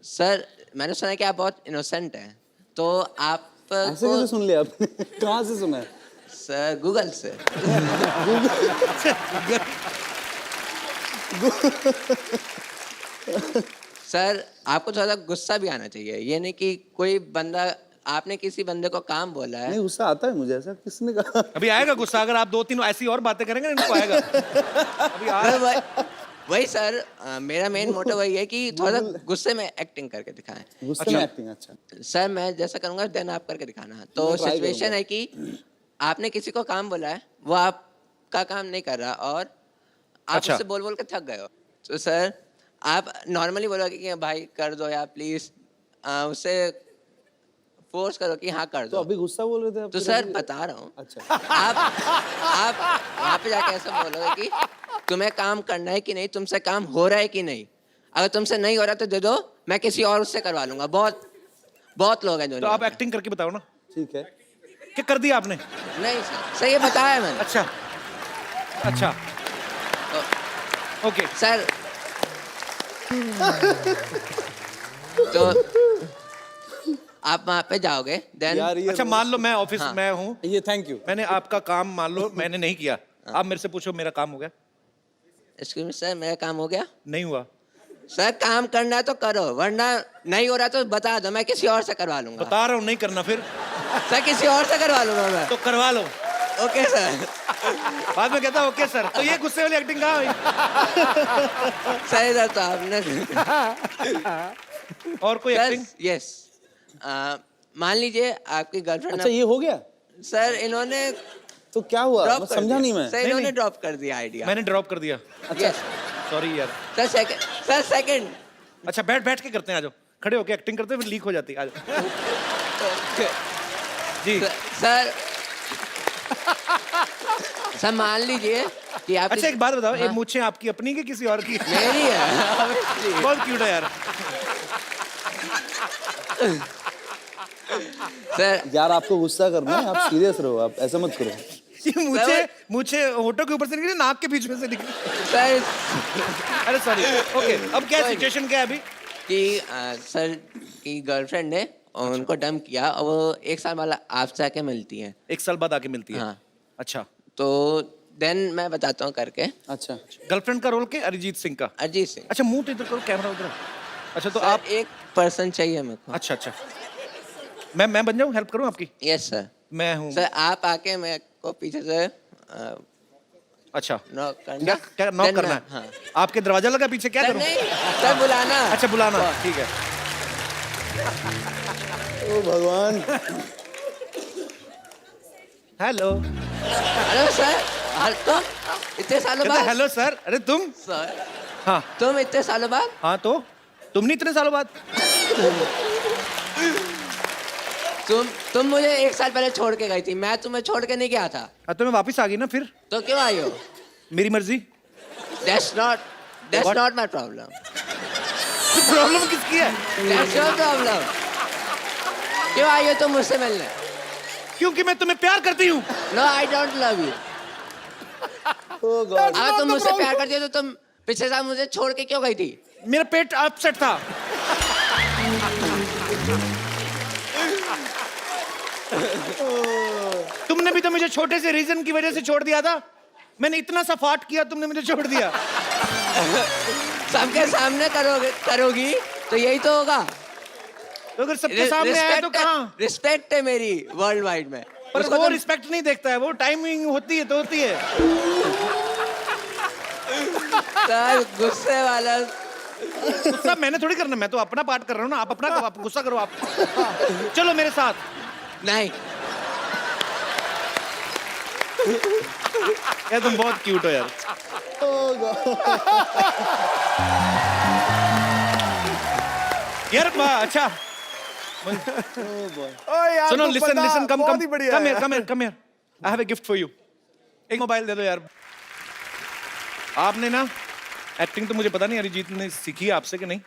सर मैंने सुना है कि आप बहुत इनोसेंट हैं, तो आप ऐसे कैसे सुन लिया आपने? कहाँ से सुना है? सर गूगल से। सर आपको थोड़ा गुस्सा भी आना चाहिए, ये नहीं कि कोई बंदा, आपने किसी बंदे को काम बोला है। नहीं, गुस्सा आता है मुझे, ऐसा किसने कहा? अभी आएगा गुस्सा, अगर आप 2-3 ऐसी और बातें करेंगे ना, इनको आएगा। अभी आ सर, वही सर, मेरा मेन मोटिव वही है कि थोड़ा गुस्से में एक्टिंग करके दिखाएं। गुस्से में एक्टिंग? अच्छा। सर मैं जैसा करूंगा देन आप करके दिखाना। तो मैं try सिचुएशन करूंगा। है कि आपने किसी को काम बोला है, वो आपका काम नहीं कर रहा और आप अच्छा। उससे बोल बोल के थक गए हो। तो सर आप नॉर्मली बोलोगे कि भाई कर दो या प्लीज, उससे फोर्स करो कि हाँ कर तो दो। अभी गुस्सा बोल रहे थे आप? तो सर बता रहा हूँ, अच्छा। आप वहाँ पे जाके ऐसा बोलोगे कि तुम्हें काम करना है कि नहीं, तुमसे काम हो रहा है कि नहीं। अगर तुमसे नहीं हो रहा तो दे दो, मैं किसी और उससे करवा लूंगा। बहुत लोग हैं जो तो नहीं आप कर एक्टिंग करके बताओ ना। ठीक है। क्या कर दिया आपने? रहे। नहीं सर ये बताया मैंने। अच्छा अच्छा, ओके। सर तो आप वहाँ पे जाओगे देन। यार ये अच्छा, मान लो मैं ऑफिस हाँ। में हूँ, ये थैंक यू। मैंने आपका काम मान लो मैंने नहीं किया, आप मेरे से पूछो मेरा काम हो गया? एक्सक्यूज मी सर, मेरा काम हो गया? नहीं हुआ। सर काम करना है तो करो, वरना नहीं हो रहा तो बता दो, मैं किसी और से करवा लूंगा। बता रहा हूँ नहीं करना, फिर सर किसी और से करवा लूंगा मैं। तो करवा लो। Okay sir. बाद में कहता ओके सर। तो ये गुस्से वाली एक्टिंग कहाँ हुई? सही सर, तो आपने और कोई एक्टिंग? यस, मान लीजिए आपकी गर्लफ्रेंड। अच्छा, ये हो गया? सर इन्होंने तो क्या हुआ? ड्रॉप मैं कर समझा दिया। नहीं मैं। सर नहीं, इन्होंने नहीं। ड्रॉप कर दिया आइडिया। मैंने ड्रॉप कर दिया। यस सॉरी यार। Sir second. अच्छा, बैठ बैठ के करते हैं, आ जाओ। खड़े होके एक्टिंग करते हैं, फिर लीक हो जाती है। आ जाओ। जी। सर सर मान लीजिए कि आप अच्छा, एक बात बताओ, ये मूछें आपकी अपनी कि किसी और की? मेरी है। बहुत क्यूट है यार। सर यार आपको गुस्सा करना है, आप सीरियस रहो, आप ऐसा मत करो। ये मूछें मूछें होठों के ऊपर से निकली, नाक के बीच में से निकली। सर अरे सॉरी। ओके, अब क्या सिचुएशन क्या है अभी? कि सर की गर्लफ्रेंड ने उनको डंप किया और वो 1 साल बाद आपसे आके मिलती है। 1 साल बाद आके मिलती है? हाँ। अच्छा, तो देन मैं बताता हूँ करके। अच्छा। गर्लफ्रेंड का रोल के अरिजीत सिंह का? अरिजीत सिंह। अच्छा, मुंह तो इधर करो, कैमरा उधर। अच्छा, तो सर, आप एक पर्सन चाहिए मेरे को। अच्छा अच्छा, मैं बन जाऊँ, हेल्प करूँ आपकी? Yes sir. मैं हूँ। सर आप आके मेरे को पीछे से अच्छा, नॉक क्या करना। क्या नॉक Then करना मैं- है? हाँ। आपके दरवाजा लगा पीछे, क्या सर करूँ? नहीं, सर बुलाना। अच्छा, बुलाना, ठीक है। ओ भगवान। हेलो। Hello sir. और तुम इतने सालों बाद हेलो सर, अरे तुम? सर हाँ तुम इतने सालों बाद हाँ, तो तुम नहीं इतने सालों बाद? तुम मुझे 1 साल पहले छोड़ के गई थी, मैं तुम्हें छोड़ के नहीं गया था, तो मैं वापस आ गई ना फिर, तो क्यों आई हो? मेरी मर्जी। That's not my problem. Problem किसकी है? That's your problem. क्यों आई हो तुम मुझसे मिलने? क्योंकि मैं तुम्हें प्यार करती हूँ। No, I don't love you. अगर तुम मुझसे प्यार करती हो तो तुम पिछले साल मुझे छोड़ के क्यों गई थी? मेरा पेट अपसेट था। तुमने भी तो मुझे छोटे से रीजन की वजह से छोड़ दिया था। मैंने इतना सा फाट किया, तुमने मुझे छोड़ दिया। सबके सामने करोगी तो यही तो होगा। तो अगर सबके सामने आया तो कहाँ? रिस्पेक्ट है मेरी वर्ल्ड वाइड में। पर उसको वो तुम- रिस्पेक्ट नहीं देखता है, वो टाइमिंग होती है तो होती है। सर गुस्से वाला। गुस्सा मैंने थोड़ी करना, मैं तो अपना पार्ट कर रहा हूँ ना। आप अपना आप गुस्सा करो आप। चलो मेरे साथ। नहीं यार तुम बहुत क्यूट हो यार। यार अच्छा ओ यार, सुनो, तू लिसन बंदा लिसन, कम बहुत कम ही बढ़िया कम है। Here come here come here, I have a gift for you. एक मोबाइल दे दो यार। आपने ना एक्टिंग तो मुझे पता नहीं अरिजीत ने सीखी है आपसे कि नहीं,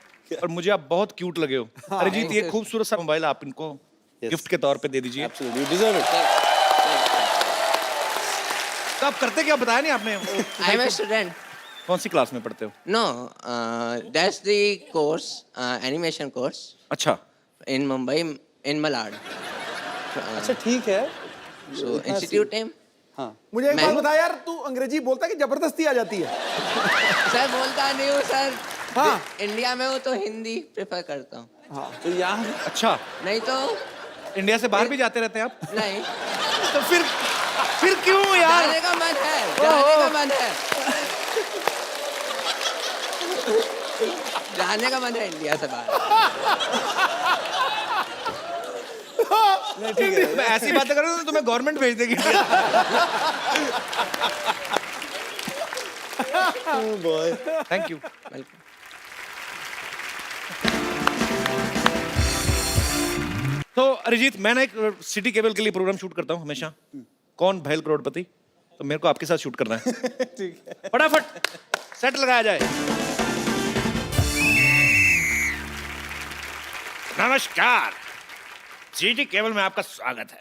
और मुझे आप बहुत क्यूट लगे हो। अरिजीत ये खूबसूरत सा मोबाइल आप इनको गिफ्ट के तौर पे दे दीजिए। Absolutely, you deserve it. तो आप करते क्या बताया नहीं आपने? I am a student. कौन सी क्लास में पढ़ते हो? No that's the course animation course अच्छा इन मुंबई इन मलाड। अच्छा ठीक है। So institute name. हाँ मुझे एक मैं- बात बता यार, तू अंग्रेजी बोलता है कि जबरदस्ती आ जाती है? सर बोलता नहीं हूँ सर। हाँ। इंडिया में हूँ तो हिंदी प्रेफर करता हूँ, तो यहाँ अच्छा, नहीं तो इंडिया से बाहर भी जाते रहते हैं आप? नहीं। तो फिर क्यों यार? जाने का मन है, जाने का मन है, जाने का मन है इंडिया से बाहर। मैं ऐसी बातें करूँ तो तुम्हें गवर्नमेंट भेज देगी। Thank you. वेलकम। तो अरिजीत, मैं ना एक सिटी केबल के लिए प्रोग्राम शूट करता हूँ हमेशा, कौन भैल करोड़पति। तो मेरे को आपके साथ शूट करना है। ठीक है। फटाफट सेट लगाया जाए। नमस्कार, सिटी केबल में आपका स्वागत है।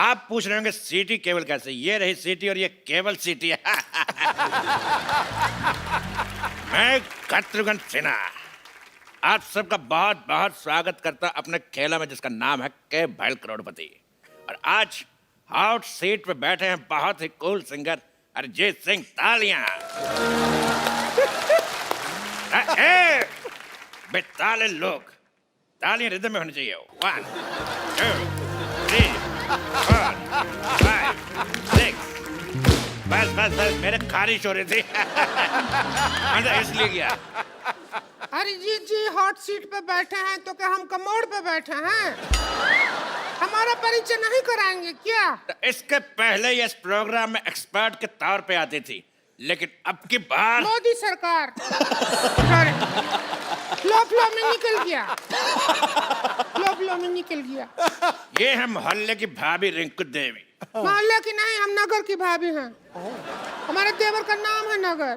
आप पूछ रहे होंगे सिटी केबल कैसे? ये रही सिटी और ये केबल सिटी है। मैं शत्रुघ्न सिन्हा आप सबका बहुत बहुत स्वागत करता अपने खेला में, जिसका नाम है के भैल करोड़पति। और आज हॉट सीट पे बैठे हैं बहुत ही कूल सिंगर अरिजीत सिंह। तालियां। बेताले लोग, तालियां रिदम में होनी चाहिए। 1 2 3 4 5 6। बस बस बस, मेरे खारिश हो रही थी। अंदर इसलिए गया। अरिजीत जी हॉट सीट पे बैठे हैं तो क्या हम कमोड पे बैठे हैं? हमारा परिचय नहीं कराएंगे क्या? इसके पहले ये इस प्रोग्राम में एक्सपर्ट के तौर पे आती थी, लेकिन अब की बार मोदी सरकार फ्लो में निकल गया, फ्लो में निकल गया। ये है मोहल्ले की भाभी रिंकू देवी। मोहल्ले की नहीं, हम नगर की भाभी हैं। हमारे देवर का नाम है नगर।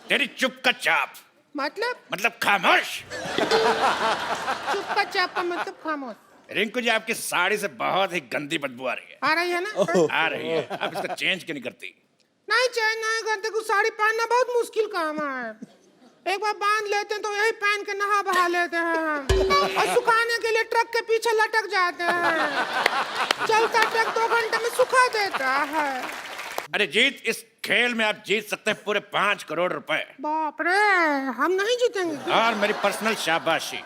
तेरी चुप का चाप मतलब खामोश। चुप का चाप का मतलब खामोश। रिंकू जी, आपकी साड़ी से बहुत ही गंदी बदबू आ रही है। आ रही है ना? आ रही है। आप इसका चेंज क्यों नहीं करती? नहीं चेंज नहीं करते, कुछ साड़ी पहनना बहुत मुश्किल काम है। एक बार बांध लेते हैं तो यही पहन के नहा बहा लेते हैं हम, और सुखाने के लिए ट्रक के पीछे लटक जाते हैं। चलता ट्रक 2 घंटे में सुखा देता है। अरे जीत, इस खेल में आप जीत सकते हैं पूरे 5 करोड़ रुपए। बाप रे, हम नहीं जीतेंगे। और मेरी पर्सनल शाबाशी।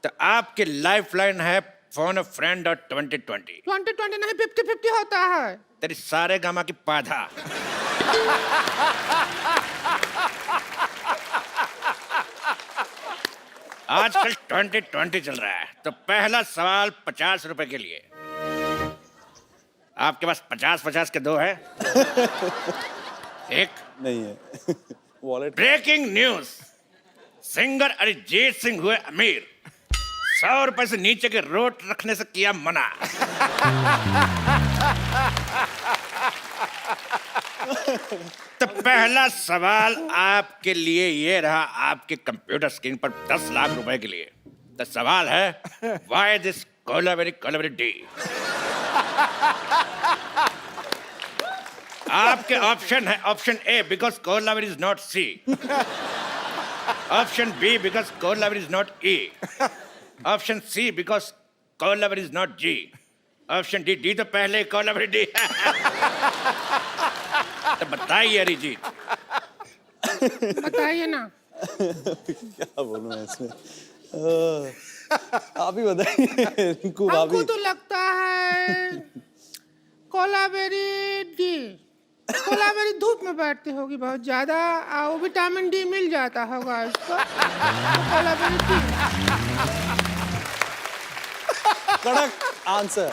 तो आपकी लाइफ लाइन है फोन अ फ्रेंड और 2020। 2020 नहीं, 50-50 होता है। तेरी सारे गामा की पाधा। आजकल 2020 चल रहा है, तो पहला सवाल 50 रुपए के लिए। आपके पास 50-50 के दो है? एक नहीं है wallet breaking news, singer Arijit Singh हुए अमीर, 100 रुपए से नीचे के रोट रखने से किया मना। तो पहला सवाल आपके लिए ये रहा, आपके कंप्यूटर स्क्रीन पर 10 लाख रुपए के लिए। तो सवाल है, व्हाई दिस कोलावेरी डी? आपके ऑप्शन है, option A because Kolaveri is not C, option B because Kolaveri is not E, option C because Kolaveri is not G, option D, D तो पहले कोलावेरी डी। तो बताइए अरिजीत, बताइए ना। क्या बोलूं मैं इसमें आप ही बताइए रिंकू हमको भाभी। तो लगता है कोलाबेरी डी। कोलाबेरी धूप में बैठती होगी बहुत ज्यादा, और विटामिन डी मिल जाता होगा इसको। कोलाबेरी डी। कड़क आंसर,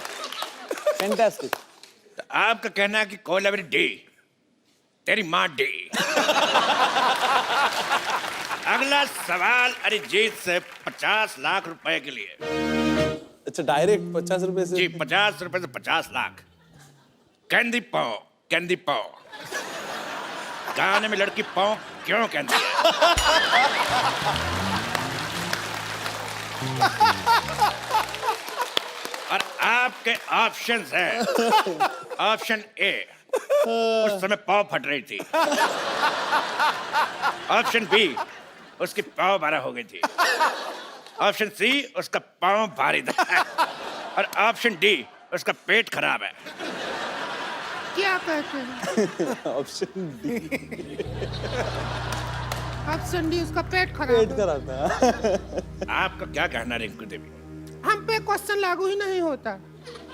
फैंटास्टिक। तो आपका कहना है कि कोलावेरी डी, तेरी माँ डी। अगला सवाल अरिजीत से 50 लाख रुपए के लिए। अच्छा डायरेक्ट 50 रुपए से? जी 50 रुपए से 50 लाख। कैंडी पाव, कैंडी पाव, गाने में लड़की पाव क्यों कहती है? और आपके ऑप्शंस हैं, ऑप्शन ए, उस समय पाव फट रही थी, ऑप्शन बी, उसकी पाव 12 हो गई थी, ऑप्शन सी, उसका पाव भारी था, और ऑप्शन डी, उसका पेट खराब है। क्या कहते हैं? ऑप्शन डी, ऑप्शन डी, उसका पेट खराब पेट है। खराब था। आपका क्या कहना है रिंकू देवी? हम पे क्वेश्चन लागू ही नहीं होता।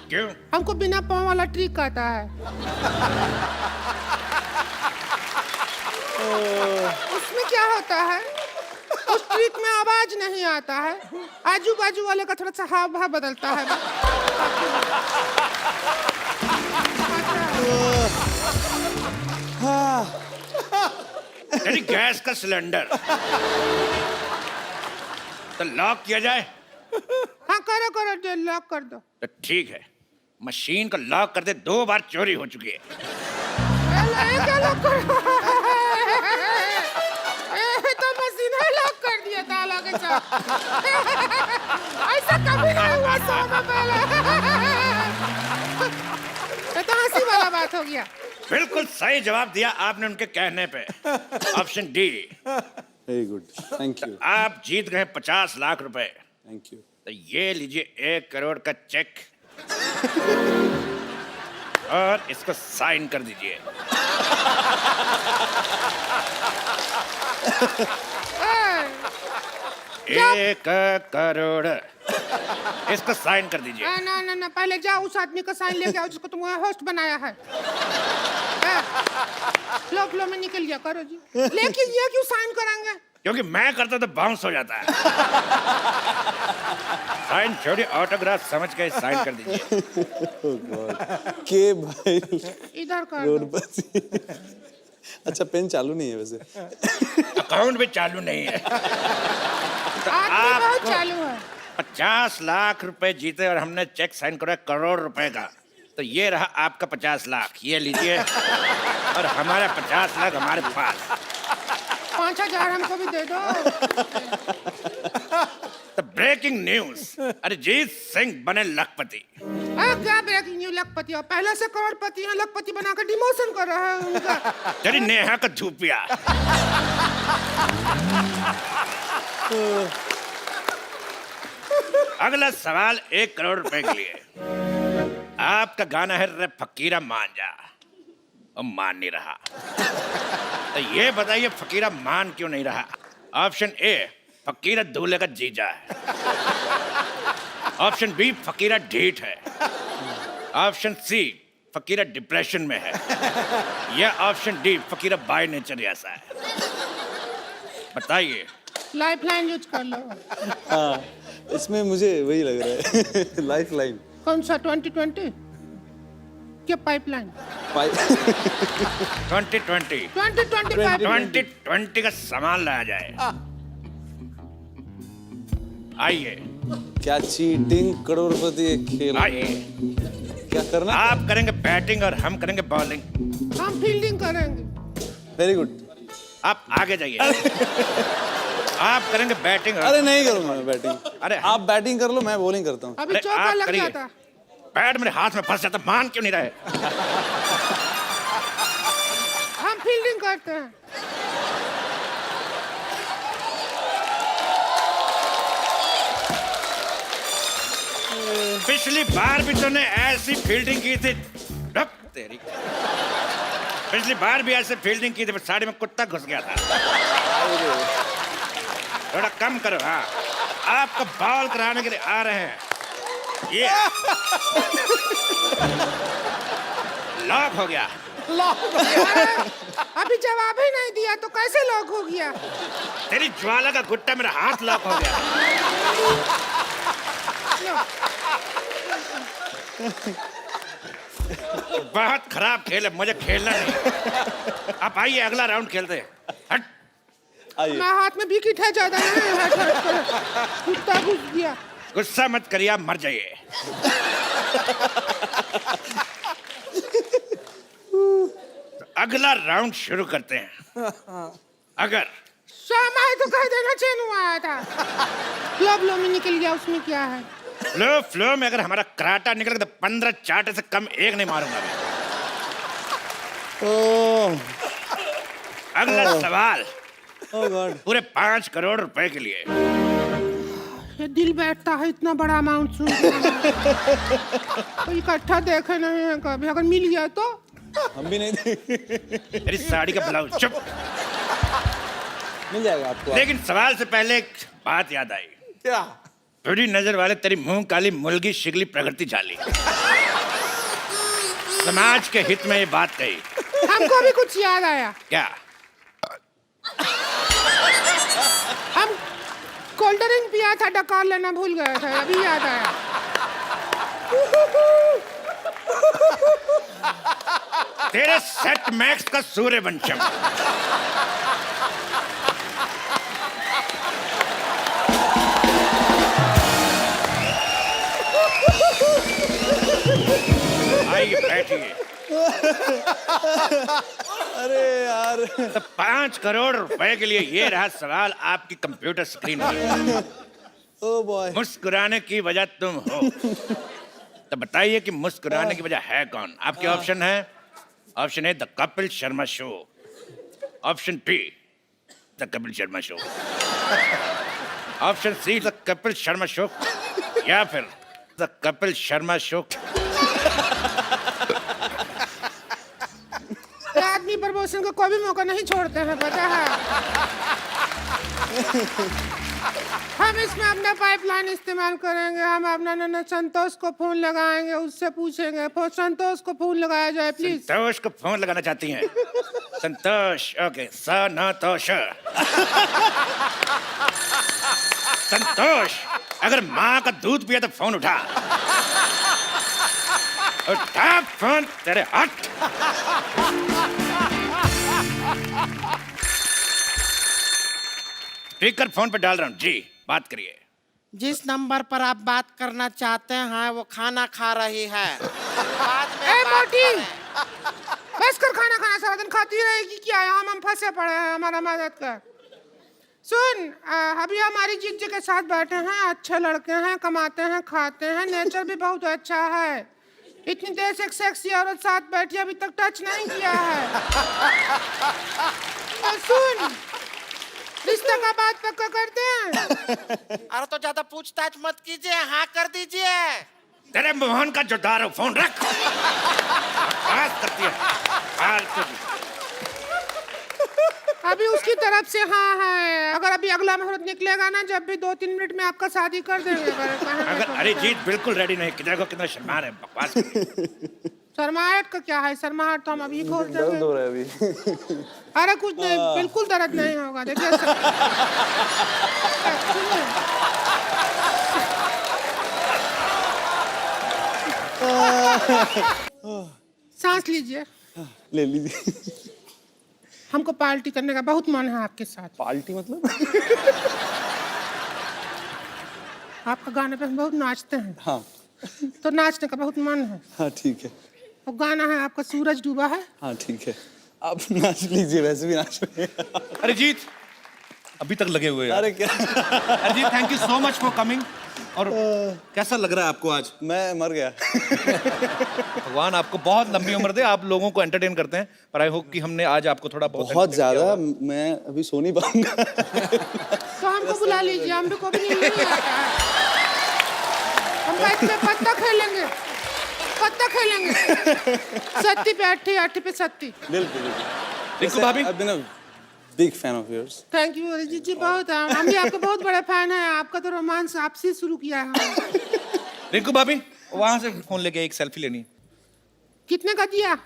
क्यों? हमको बिना पाँव वाला ट्रिक आता है। उसमें क्या होता है, उस ट्रिक में आवाज नहीं आता है, आजू बाजू वाले का थोड़ा सा हाव भाव बदलता है। यानी गैस का सिलेंडर तो लॉक किया जाए? हाँ करो करो, लॉक कर दो। तो ठीक है, मशीन को लॉक करते 2 बार चोरी हो चुकी है। क्या लॉक करो? तो मशीन है लॉक कर दिया ताला के साथ। ऐसा कभी नहीं हुआ 100 में पहले। ये तो हंसी वाला बात हो गया। बिल्कुल सही जवाब दिया आपने उनके कहने पे, option D. Very good, thank you. आप जीत गए 50 लाख रुपए। Thank you. तो ये लीजिए 1 करोड़ का चेक और इसको साइन कर दीजिए। 1 करोड़, इसको साइन कर दीजिए। ना ना ना, पहले जाओ उस आदमी का साइन लेके आओ जिसको तुम होस्ट बनाया है। फ्लो में निकल गया, करो जी। लेकिन ये क्यों साइन कराएंगे? क्योंकि मैं करता तो बाउंस हो जाता है। साइन छोड़िए, ऑटोग्राफ समझ के साइन कर दीजिए। के भाई इधर कर दो। करोड़पति। अच्छा पेन चालू नहीं है वैसे? अकाउंट भी चालू नहीं है। आदमी बहुत चालू है। 50 लाख रुपए जीते और हमने चेक साइन करा 1 करोड़ रुपए का। तो ये रहा आपका 50 लाख, ये लीजिए, और हमारा 50 लाख हमारे पास। 5000 हमको भी दे दो। तो ब्रेकिंग न्यूज, अरिजीत सिंह बने लखपति। क्या ब्रेकिंग न्यूज? लखपति और पहले से करोड़पति हैं, लखपति बनाकर डिमोशन कर रहा है उनका। तेरी नेहा का धूपिया। अगला सवाल 1 करोड़ रुपए के लिए। आपका गाना है रे फकीरा मान जा, और मान नहीं रहा। तो ये बताइए फकीरा मान क्यों नहीं रहा? ऑप्शन ए, फकीरा दूल्हे का जीजा है, ऑप्शन बी, फकीरा ढीठ है, ऑप्शन सी, फकीरा डिप्रेशन में है, या option D, Fakira by nature ऐसा है। बताइए। लाइफलाइन यूज कर लो। हाँ इसमें मुझे वही लग रहा है। Life line. कौन सा 2020? की पाइपलाइन? 2020 2020 पाइपलाइन। 2020 का सामान लाया जाए। आइए क्या चीटिंग करोड़पति एक खेल है। आइए, क्या करना? आप करेंगे बैटिंग और हम करेंगे बॉलिंग। हम फील्डिंग करेंगे। Very good. आप आगे जाइए। आप करेंगे बैटिंग और अरे नहीं करूंगा मैं बैटिंग। अरे आप बैटिंग कर लो, मैं बॉलिंग करता हूँ। अभी अरे चौका आप लग करिए। जाता। बैट मेरे हाथ में फंस जाता, मान क्यों नहीं रहे? हम फील्डिंग करते हैं। पिछली बार भी तूने ऐसी फील्डिंग की थी। रुक तेरी। पिछली बार भी ऐसे फील्डिंग की थी, पर साड़ी में कुत्ता घुस गया था। थोड़ा कम करो। हाँ, आपको बॉल कराने के लिए आ रहे हैं। ये लॉक हो गया। अभी जवाब ही नहीं दिया तो कैसे लॉक हो गया? तेरी ज्वाला का गुट्टा मेरा हाथ लॉक हो गया। बहुत खराब खेल है, मुझे खेलना नहीं। आप आइए, अगला राउंड खेलते हैं। हट। आइए। मैं हाथ में विकेट है ज्यादा नहीं, हट हट कर कुत्ता घुस गया। गुस्सा मत करिए, आप मर जाइए। तो अगला राउंड शुरू करते हैं। अगर शामा है तो कह देना चैन आया था। फ्लो में निकल गया, उसमें क्या है? फ्लो में अगर हमारा कराटा निकल गया तो 15 चाटे से कम एक नहीं मारूंगा मैं। अगला सवाल ओह गॉड। पूरे 5 करोड़ रुपए के लिए। ये दिल बैठता है इतना बड़ा अमाउंट सुन के। तो इकट्ठा देखे नहीं है कभी, अगर मिल गया तो। हम भी नहीं तेरी साड़ी का ब्लाउज। चुप। मिल जाएगा आपको। लेकिन सवाल से पहले एक बात याद आई। क्या? थोड़ी नजर वाले तेरी मुंह काली मुलगी शिगली प्रकृति झाली। समाज के हित में ये बात कही। हमको भी कुछ याद आया। क्या? हम कोल्ड ड्रिंक पिया था, डकार लेना भूल गए थे, अभी याद आया। तेरे सेट मैक्स का सूर्यवंशम। आइए बैठिए। अरे यार। तो 5 करोड़ रुपए के लिए ये रहा सवाल आपकी कंप्यूटर स्क्रीन पर। Oh boy. मुस्कुराने की वजह तुम हो, तो बताइए कि मुस्कुराने की वजह है कौन? आपके ऑप्शन है। Option A the Kapil Sharma show, option be the Kapil Sharma show, option see the Kapil Sharma show, या फिर द कपिल शर्मा शो। आदमी प्रमोशन को कोई भी मौका नहीं छोड़ते हैं, पता है। हम इसमें अपना पाइपलाइन इस्तेमाल करेंगे। हम अपना नन्ना संतोष को फोन लगाएंगे, उससे पूछेंगे। संतोष को फोन लगाया जाए प्लीज। संतोष को फोन लगाना चाहती हैं? संतोष, ओके। संतोष। संतोष, अगर माँ का दूध पिया तो फोन उठा। उठा फोन, तेरे हट। स्पीकर फोन पे डाल रहा हूँ जी, बात करिए। जिस नंबर पर आप बात करना चाहते हैं वो खाना खा रही है। ए मोटी, बस कर खाना खाना, सारा दिन खाती रहेगी क्या? हम फंसे पड़े हैं, हमारा मदद कर। सुन, अभी हमारी जीजी के साथ बैठे हैं, अच्छे लड़के हैं, कमाते हैं, खाते हैं, नेचर भी बहुत अच्छा है। इतनी देर से एक सेक्सी औरत साथ बैठी, अभी तक टच नहीं किया है। और सुन, रिश्ते का बात पक्का करते हैं। अरे तो ज्यादा पूछताछ मत कीजिए, हाँ कर दीजिए। तेरे मोहन का जोदार हो, फोन रख। बात करती है फालतू की। अभी उसकी तरफ से हाँ है। अगर अभी अगला मुहूर्त निकलेगा ना, जब भी 2-3 मिनट में आपका शादी कर देंगे। अगर अरिजीत बिल्कुल रेडी नहीं, कितना शर्मा रहे, बकवास। शर्माहट का क्या है? शर्माहट तो हम अभी खोल दर्द देंगे। हो रहा है अभी। अरे कुछ नहीं, बिल्कुल दर्द नहीं होगा। देखिए सांस लीजिए। ले लीजिए। हमको पार्टी करने का बहुत मन है आपके साथ। पार्टी मतलब? आपका गाने पे हम बहुत नाचते हैं, हाँ तो नाचने का बहुत मन है। हाँ ठीक है। वो गाना है आपका सूरज डूबा है। हाँ ठीक है, आप नाच लीजिए, वैसे भी नाच रहे हैं। अरिजीत अभी तक लगे हुए हैं। अरे क्या, Arijit thank you so much for coming. और कैसा लग रहा है आपको आज? मैं मर गया। भगवान आपको बहुत लंबी उम्र दे, आप लोगों को एंटरटेन करते हैं, पर आई होप कि हमने आज आपको थोड़ा बहुत बहुत entertain ज्यादा, किया होगा। मैं अभी सो नहीं पाऊंगा। तो हमको बुला लीजिए, हम भी को भी नहीं आता है। हम बैठ के पत्ता खेलेंगे। सत्ती पे अट्ठी, अट्ठी पे सत्ती। बिल्कुल। रिंकू भाभी I've been a big fan of yours. Thank you Arijit ji, बहुत हम भी आपके बहुत बड़े फैन हैं। आपका तो रोमांस आपसे शुरू किया है हमने। रिंकू भाभी वहां से फोन लेके एक सेल्फी लेनी है। कितने का दिया?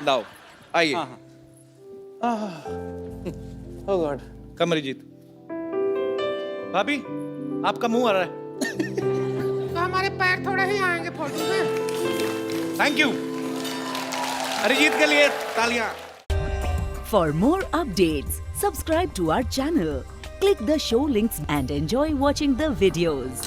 लाओ आइए। Oh God. कम अरिजीत भाभी आपका मुंह आ रहा है। तो हमारे पैर थोड़े ही आएंगे फोटो में। थैंक यू अरिजीत के लिए तालियां। For more updates, subscribe to our channel, click the show links and enjoy watching the videos.